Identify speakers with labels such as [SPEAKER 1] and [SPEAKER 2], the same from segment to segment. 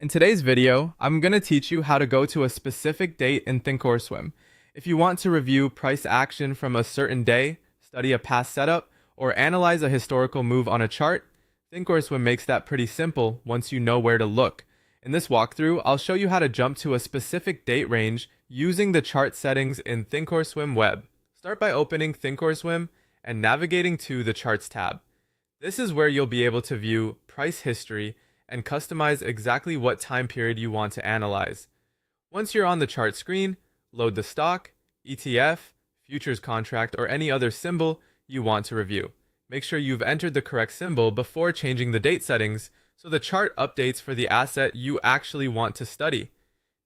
[SPEAKER 1] In today's video, I'm going to teach you how to go to a specific date in Thinkorswim. If you want to review price action from a certain day, study a past setup, or analyze a historical move on a chart, Thinkorswim makes that pretty simple once you know where to look. In this walkthrough, I'll show you how to jump to a specific date range using the chart settings in Thinkorswim web. Start by opening Thinkorswim and navigating to the Charts tab. This is where you'll be able to view price history and customize exactly what time period you want to analyze. Once you're on the chart screen, load the stock, ETF, futures contract, or any other symbol you want to review. Make sure you've entered the correct symbol before changing the date settings so the chart updates for the asset you actually want to study.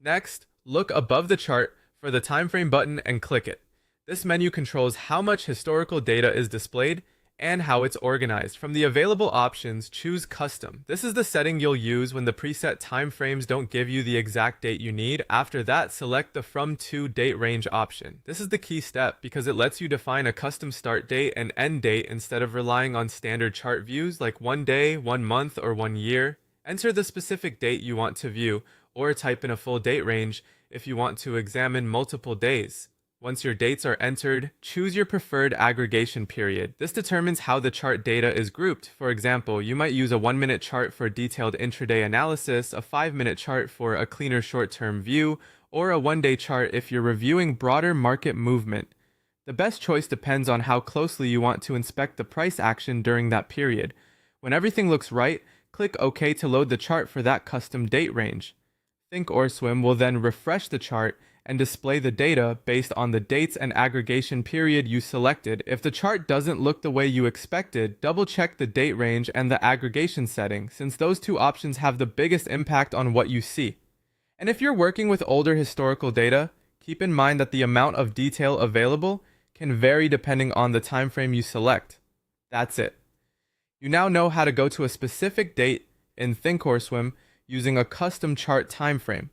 [SPEAKER 1] Next, look above the chart for the time frame button and click it. This menu controls how much historical data is displayed and how it's organized. From the available options, choose Custom. This is the setting you'll use when the preset time frames don't give you the exact date you need. After that, select the From To Date Range option. This is the key step because it lets you define a custom start date and end date instead of relying on standard chart views like 1 day, 1 month, or 1 year. Enter the specific date you want to view, or type in a full date range if you want to examine multiple days. Once your dates are entered, choose your preferred aggregation period. This determines how the chart data is grouped. For example, you might use a 1-minute chart for detailed intraday analysis, a 5-minute chart for a cleaner short-term view, or a 1-day chart if you're reviewing broader market movement. The best choice depends on how closely you want to inspect the price action during that period. When everything looks right, click OK to load the chart for that custom date range. Thinkorswim will then refresh the chart and display the data based on the dates and aggregation period you selected. If the chart doesn't look the way you expected, double-check the date range and the aggregation setting, since those two options have the biggest impact on what you see. And if you're working with older historical data, keep in mind that the amount of detail available can vary depending on the time frame you select. That's it. You now know how to go to a specific date in Thinkorswim using a custom chart time frame.